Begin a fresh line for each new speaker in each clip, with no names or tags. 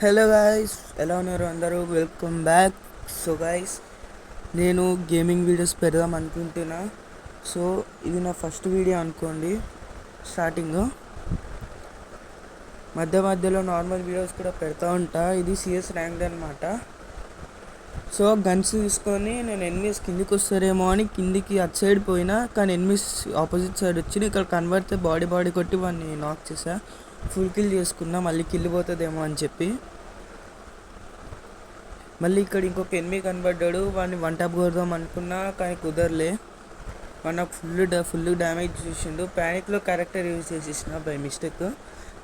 Hello guys, ఎలా ఉన్నారు అందరూ? Welcome back. సో గాయస్, నేను గేమింగ్ వీడియోస్ పెడదాం అనుకుంటున్నా. సో ఇది నా ఫస్ట్ వీడియో అనుకోండి. స్టార్టింగ్ మధ్యలో నార్మల్ వీడియోస్ కూడా పెడతా ఉంటా. ఇది సిఎస్ ర్యాంక్డ్ అనమాట. సో గన్స్ తీసుకొని నేను ఎనిమిస్ కిందికి వస్తారేమో అని కిందికి అటు సైడ్ పోయినా, కానీ ఎనిమిస్ ఆపోజిట్ సైడ్ వచ్చి ఇక్కడ కన్వర్ట్ బాడీ కొట్టి వాడిని నాక్ చేసా. ఫుల్ కిల్ చేసుకున్నా, మళ్ళీ కిల్ పోతుందేమో అని చెప్పి. మళ్ళీ ఇక్కడ ఇంకొక ఎనిమి కనబడ్డాడు, వాడిని వన్ టాప్ కొడదాం అనుకున్నా కానీ కుదరలే. వాడు నాకు ఫుల్ డ్యామేజ్ చేసిండు. ప్యానిక్లో క్యారెక్టర్ యూజ్ చేసేసిన బై మిస్టేక్.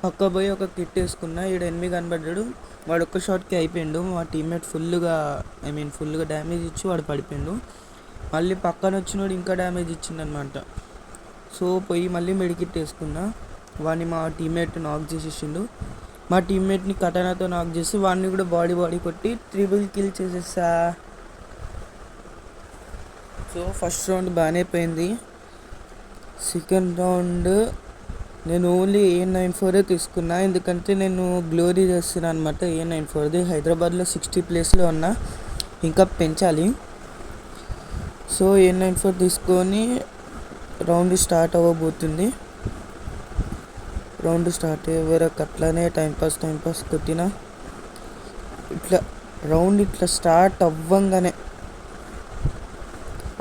పక్క పోయి ఒక కిట్ వేసుకున్నా. ఈడ ఎనిమి కనబడ్డాడు, వాడు ఒక్క షాట్కి అయిపోయిండు. మా టీమ్మేట్ ఫుల్గా డ్యామేజ్ ఇచ్చి వాడు పడిపోయిండు. మళ్ళీ పక్కన వచ్చినోడు ఇంకా డ్యామేజ్ ఇచ్చిండనమాట. సో పోయి మళ్ళీ మెడికిట్ వేసుకున్నా. వాడిని మా టీమ్మేట్ నాక్ చేసేసిండు. మా టీమ్మేట్ని కటానాతో నాక్ చేసి వాడిని కూడా బాడీ కొట్టి ట్రిపుల్ కిల్ చేసేసా. సో ఫస్ట్ రౌండ్ బాగానే పోయింది. సెకండ్ రౌండ్ నేను ఓన్లీ A94 తీసుకున్నా, ఎందుకంటే నేను గ్లోరీ చేస్తున్నాను అనమాట. A94 హైదరాబాద్లో 60 ప్లేస్లో ఉన్నా, ఇంకా పెంచాలి. సో A94 తీసుకొని రౌండ్ స్టార్ట్ అవ్వబోతుంది. రౌండ్ స్టార్ట్ అయ్యే వరకు అట్లానే టైంపాస్ కొట్టిన. ఇట్లా రౌండ్ స్టార్ట్ అవ్వంగానే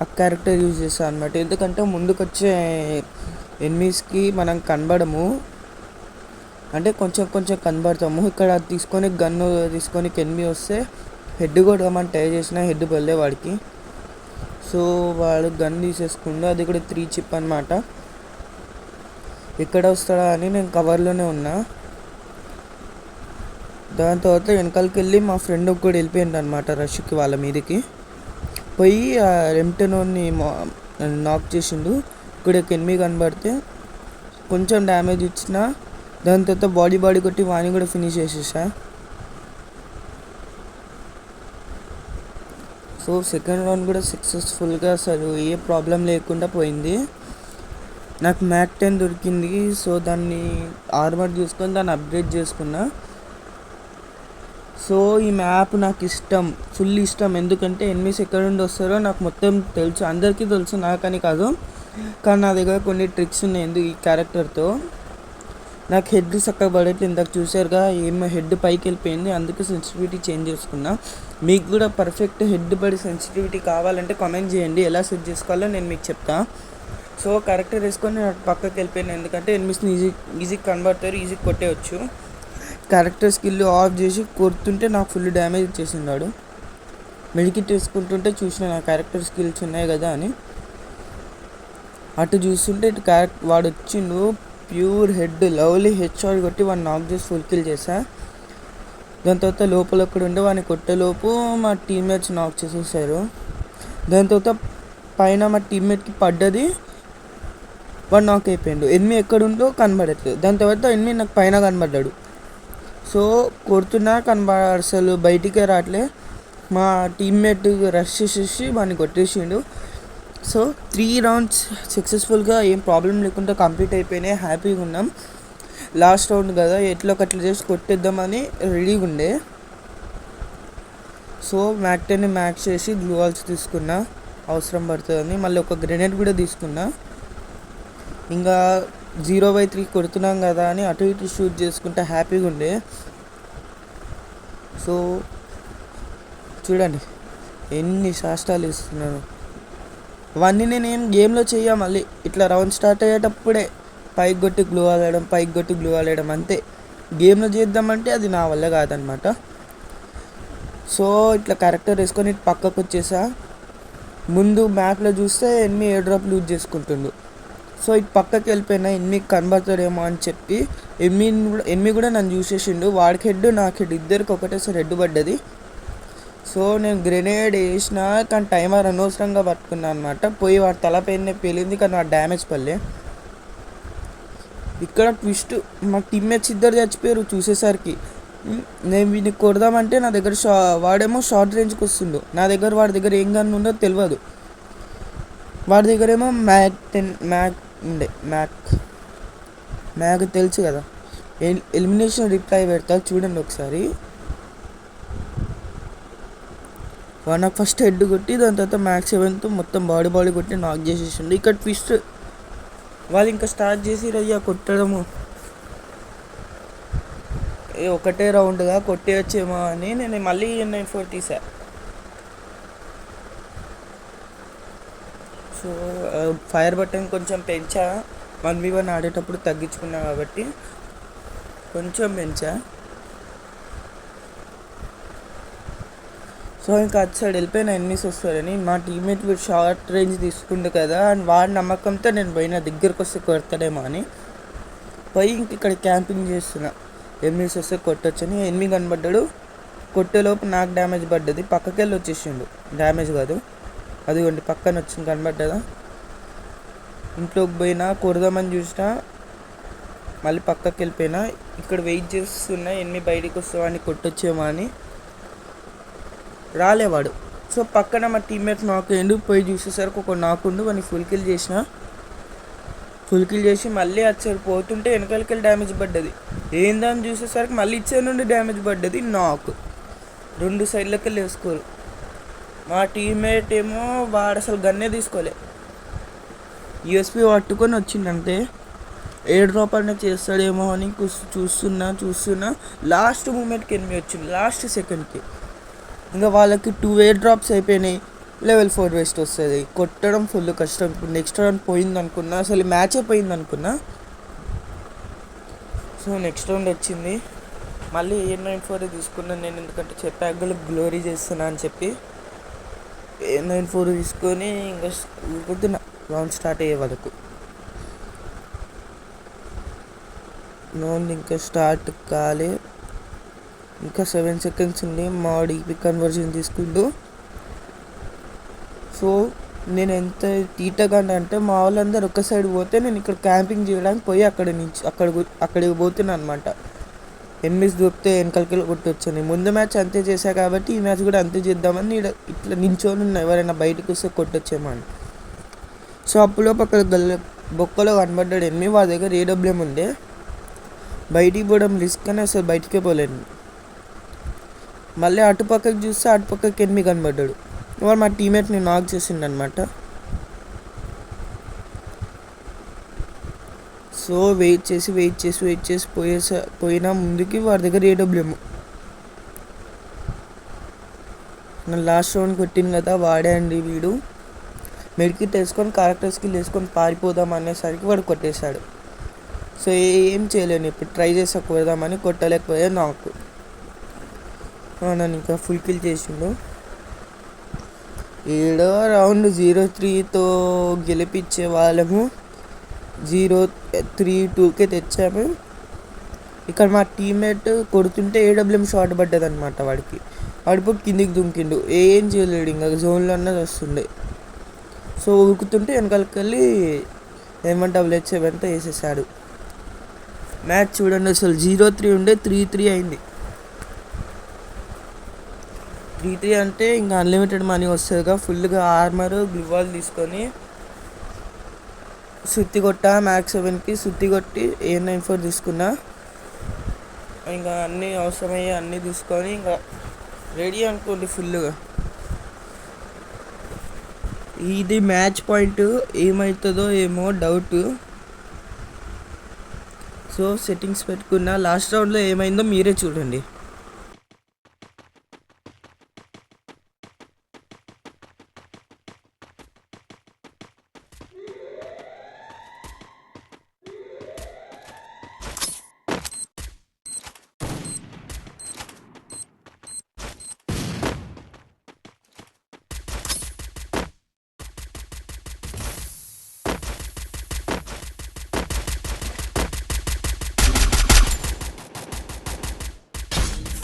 ఆ క్యారెక్టర్ యూజ్ చేస్తాను అనమాట. ఎందుకంటే ముందుకు వచ్చే ఎనిమీస్కి మనం కనబడము, అంటే కొంచెం కనబడతాము. ఇక్కడ గన్ను తీసుకొని ఎనిమీ వస్తే హెడ్ కొడదామని ట్రై చేసిన, హెడ్ బల్లే వాడికి. సో వాడు గన్ తీసేసుకుండు, అది కూడా 3 చిప్ అనమాట. ఎక్కడ వస్తాడా అని నేను కవర్లోనే ఉన్నా. దాని తర్వాత వెనకాలకి వెళ్ళి మా ఫ్రెండ్ కూడా వెళ్ళిపోయింది అనమాట రష్కి వాళ్ళ మీదకి. పోయి ఆ M10 నాక్ చేసిండు. ఇక్కడ ఒక ఎనిమి కనబడితే కొంచెం డ్యామేజ్ ఇచ్చిన, దాని తర్వాత బాడీ కొట్టి వాణి కూడా ఫినిష్ చేసేసా. సో సెకండ్ రౌండ్ కూడా సక్సెస్ఫుల్గా అసలు ఏ ప్రాబ్లం లేకుండా పోయింది. నాకు మ్యాక్ 10 దొరికింది. సో దాన్ని ఆర్మర్ చూసుకొని దాన్ని అప్గ్రేడ్ చేసుకున్నా. సో ఈ మ్యాప్ నాకు ఫుల్ ఇష్టం. ఎందుకంటే ఎనిమిస్ ఎక్కడ నుండి వస్తారో నాకు మొత్తం తెలుసు, అందరికీ తెలుసు, నాకని కాదు. కానీ నా దగ్గర కొన్ని ట్రిక్స్ ఉన్నాయి ఈ క్యారెక్టర్తో. నాకు హెడ్ చక్కగా పడట్లేదు, ఇందాక చూసారుగా హెడ్ పైకి వెళ్ళిపోయింది, అందుకే సెన్సిటివిటీ చేంజ్ చేసుకున్నా. మీకు కూడా పర్ఫెక్ట్ హెడ్ పడి సెన్సిటివిటీ కావాలంటే కామెంట్ చేయండి, ఎలా సెట్ చేసుకోవాలో నేను మీకు చెప్తా. సో క్యారెక్టర్ వేసుకొని పక్కకి వెళ్ళిపోయాను, ఎందుకంటే ఎనిమిస్ని ఈజీ కనబడతారు, ఈజీ కొట్టేయచ్చు. క్యారెక్టర్ స్కిల్ ఆఫ్ చేసి కొడుతుంటే నాకు ఫుల్ డ్యామేజ్ ఇచ్చేసినాడు. మెడికిట్ వేసుకుంటుంటే చూసిన నా క్యారెక్టర్ స్కిల్స్ ఉన్నాయి కదా అని. అటు చూస్తుంటే ఇటు వాడు వచ్చిండు, pure head lovely head shot కొట్టి వాడిని నాక్ చేసి ఫుల్ కిల్ చేశా. దాని తర్వాత లోపల ఒక్కడ ఉండే వాడిని కొట్టేలోపు మా టీమ్మేట్స్ నాక్ చేసేసారు. దాని తర్వాత పైన మా టీమ్మేట్కి పడ్డది, వాడు నాక్ అయిపోయాడు. ఎనిమి ఎక్కడుందో కనబడట్లేదు. దాని తర్వాత ఎనిమి నాకు పైన కనబడ్డాడు. సో కొడుతున్నా అసలు బయటికే రావట్లే. మా టీమ్మేట్ రష్ చేసేసి వాడిని కొట్టేసిండు. సో 3 రౌండ్స్ సక్సెస్ఫుల్గా ఏం ప్రాబ్లం లేకుండా కంప్లీట్ అయిపోయినాయి. హ్యాపీగా ఉన్నాం. లాస్ట్ రౌండ్ కదా, ఎట్లా ఒకట్లా చేసి కొట్టేద్దామని రెడీగా ఉండే. సో మ్యాక్ 10 మ్యాక్ చేసి గ్లూ వాల్స్ తీసుకున్నా, అవసరం పడుతుందని. మళ్ళీ ఒక గ్రెనేడ్ కూడా తీసుకున్నా. ఇంకా 0/3 కొడుతున్నాం కదా అని అటు ఇటు షూట్ చేసుకుంటే హ్యాపీగా ఉండే. సో చూడండి ఎన్ని శాస్త్రాలు ఇస్తున్నాను. అవన్నీ నేనేం గేమ్లో మళ్ళీ ఇట్లా రౌండ్ స్టార్ట్ అయ్యేటప్పుడే పైకి కొట్టి గ్లూ ఆడడం అంతే. గేమ్లో చేద్దామంటే అది నా వల్ల కాదనమాట. సో ఇట్లా క్యారెక్టర్ వేసుకొని ఇటు పక్కకు వచ్చేసా. ముందు మ్యాప్లో చూస్తే ఎనిమి ఎయిర్ లూజ్ చేసుకుంటుండు. సో ఇటు పక్కకి వెళ్ళిపోయినా ఎనిమికి కనబడతాడేమో అని చెప్పి ఎనిమి కూడా నన్ను చూసేసిండు. వాడికి హెడ్ నాకు హెడ్ ఇద్దరికి ఒకటేసారి హెడ్ పడ్డది. సో నేను గ్రెనేడ్ వేసిన, కానీ టైమర్ అనవసరంగా పట్టుకున్నాను అనమాట. పోయి వాడి తలపైనే పేలింది, కానీ వాడు డ్యామేజ్ పడలే. ఇక్కడ ట్విస్ట్, మా టీమ్మేట్స్ ఇద్దరు చచ్చిపోయారు చూసేసరికి. నేను వీడిని కొడదామంటే నా దగ్గర వాడేమో షార్ట్ రేంజ్కి వస్తుండు. వాడి దగ్గర ఏం గన్ ఉందో తెలియదు. వాడి దగ్గర ఏమో మ్యాక్ ఉండే. మ్యాక్ తెలుసు కదా. ఎలిమినేషన్ రిప్లై పెడతా చూడండి ఒకసారి. వాడు నాకు ఫస్ట్ హెడ్ కొట్టి దాని తర్వాత మ్యాక్స్ 7తో మొత్తం బాడీ కొట్టి నాక్ చేసేసిండు. ఇక్కడ ట్విస్ట్, వాళ్ళు ఇంకా స్టార్ట్ చేసి రయ్యా కొట్టడము, ఒకటే రౌండ్గా కొట్టేయచ్చేమో అని నేను మళ్ళీ N94 తీసా. సో ఫైర్ బటన్ కొంచెం పెంచా, 1v1 ఆడేటప్పుడు తగ్గించుకున్నా కాబట్టి కొంచెం పెంచా. సో ఇంకా అటు సైడ్ వెళ్ళిపోయిన ఎన్నిస్ వస్తారని మా టీమ్మేట్ వీడు షార్ట్ రేంజ్ తీసుకుండు కదా అని వాడి నమ్మకంతో నేను పోయిన దగ్గరకు వస్తే కొడతాడేమో అని పోయి ఇంక ఇక్కడ క్యాంపింగ్ చేస్తున్నా. ఎనిమిస్ వస్తే కొట్టొచ్చని ఎనిమిది కనబడ్డాడు. కొట్టేలోపు నాకు డ్యామేజ్ పడ్డది, పక్కకి వెళ్ళి వచ్చేసిండు. డ్యామేజ్ కాదు, అదిగోండి పక్కన వచ్చింది కనబడ్డదా. ఇంట్లోకి పోయినా కొడదామని చూసినా మళ్ళీ పక్కకి వెళ్ళిపోయినా. ఇక్కడ వెయిట్ చేస్తున్నా ఎనిమిది బయటికి వస్తావని కొట్టొచ్చేమో అని, రాలేవాడు. సో పక్కన మా టీమ్మేట్ నాకు ఎందుకు పోయి చూసేసరికి ఒక నాకుండు వాడిని ఫుల్ కిల్ చేసి మళ్ళీ అచ్చారు పోతుంటే వెనకాలకెళ్ళి డ్యామేజ్ పడ్డది. ఏందని చూసేసరికి మళ్ళీ ఇచ్చే నుండి డ్యామేజ్ పడ్డది. నాకు 2 సైడ్లకి వెళ్ళి వేసుకోరు. మా టీమ్మేట్ ఏమో వాడు అసలు గన్నే తీసుకోలే, యూఎస్పీ పట్టుకొని వచ్చిందంటే ఎయిర్ డ్రాప్ అనేది చేస్తాడేమో అని చూస్తున్నా. లాస్ట్ మూమెంట్కి ఎనిమిది వచ్చింది, లాస్ట్ సెకండ్కి. ఇంకా వాళ్ళకి 2 ఎయిర్ డ్రాప్స్ అయిపోయినాయి. లెవెల్ 4 వేస్ట్ వస్తుంది, కొట్టడం ఫుల్ కష్టం. ఇప్పుడు నెక్స్ట్ రౌండ్ పోయింది అనుకున్నా, అసలు మ్యాచే పోయింది అనుకున్నా. సో నెక్స్ట్ రౌండ్ వచ్చింది, మళ్ళీ N94 తీసుకున్నాను నేను, ఎందుకంటే చెప్పాక గ్లోరీ చేస్తున్నా అని చెప్పి N94 తీసుకొని ఇంకా ఊరుకుతున్నా రౌండ్ స్టార్ట్ అయ్యే వరకు. రౌండ్ ఇంకా స్టార్ట్ కాలే, ఇంకా 7 సెకండ్స్ ఉంది. మా ఈపీ కన్వర్జన్ తీసుకుంటూ. సో నేను ఎంత తీటగా అంటే మా వాళ్ళందరూ ఒక సైడ్ పోతే నేను ఇక్కడ క్యాంపింగ్ చేయడానికి పోయి అక్కడికి పోతున్నాను అనమాట. ఎనిమిస్ దొరికితే వెనకాలకి కొట్టొచ్చాను. ముందు మ్యాచ్ అంతే చేశా కాబట్టి ఈ మ్యాచ్ కూడా అంతే చేద్దామని ఇట్లా నించొని ఉన్నా, ఎవరైనా బయటకు వస్తే కొట్టొచ్చేమో అని. సో అప్పులోపు అక్కడ బొక్కలో కనబడ్డాడు ఎనిమిది, వాడి దగ్గర AWM ఉండే. బయటికి పోవడం రిస్క్ అని అసలు బయటికే పోలేను. మళ్ళీ అటుపక్కకి చూస్తే అటుపక్కకి ఎనిమిది కనబడ్డాడు. వాడు మా టీమ్మేట్ని నాక్ చేసిండు అనమాట. సో వెయిట్ చేసి పోయినా ముందుకి వాడి దగ్గర AWM. నేను లాస్ట్ రౌండ్ కొట్టింది కదా వాడే అండి వీడు. మెడికిట్ వేసుకొని క్యారెక్టర్ స్కిల్ వేసుకొని పారిపోదాం అనేసరికి వాడు కొట్టేశాడు. సో ఏం చేయలేను, ఇప్పుడు ట్రై చేసా కొడదామని, కొట్టలేకపోయా. నాకు నన్ను ఇంకా ఫుల్ కిల్ చేసిండు. 7వ రౌండ్ 0-3తో గెలిపించే వాళ్ళము 0-3-2కే తెచ్చాము. ఇక్కడ మా టీమ్మేట్ కొడుతుంటే AWM షాట్ పడ్డది అనమాట వాడికి. వాడిపోయి కిందికి దుంకిండు, ఏం చేయలేడు, ఇంకా జోన్లో అన్నది వస్తుండే. సో ఉరుకుతుంటే వెనకాలకి వెళ్ళి M1AA7తో వేసేసాడు. మ్యాచ్ చూడండి, అసలు 0-3 ఉండే 3-3 అయింది. 3-3 అంటే ఇంకా అన్లిమిటెడ్ మనీ వస్తుందిగా. ఫుల్గా ఆర్మర్ గ్లూవాల్ తీసుకొని సుత్తి కొట్టా, మ్యాక్స్ 7కి సుత్తి కొట్టి N94 తీసుకున్నా. ఇంకా అన్నీ అవసరమయ్యే అన్నీ తీసుకొని ఇంకా రెడీ అనుకోండి ఫుల్గా. ఇది మ్యాచ్ పాయింట్, ఏమవుతుందో ఏమో డౌట్. సో సెట్టింగ్స్ పెట్టుకున్నా. లాస్ట్ రౌండ్లో ఏమైందో మీరే చూడండి.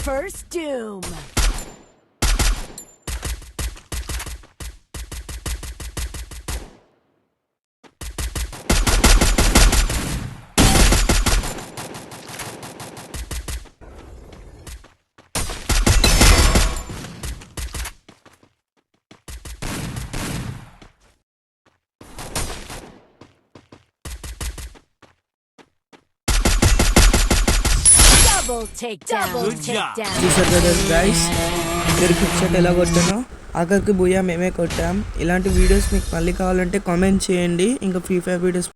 First Doom.
చూసారు కదా గైస్, ఇద్దరికి హెడ్షాట్ ఎలా కొట్టానో. ఆఖరికి బూయా మేమే కొట్టాం. ఇలాంటి వీడియోస్ మీకు మళ్ళీ కావాలంటే కామెంట్ చేయండి. ఇంకా ఫ్రీ ఫైర్ వీడియోస్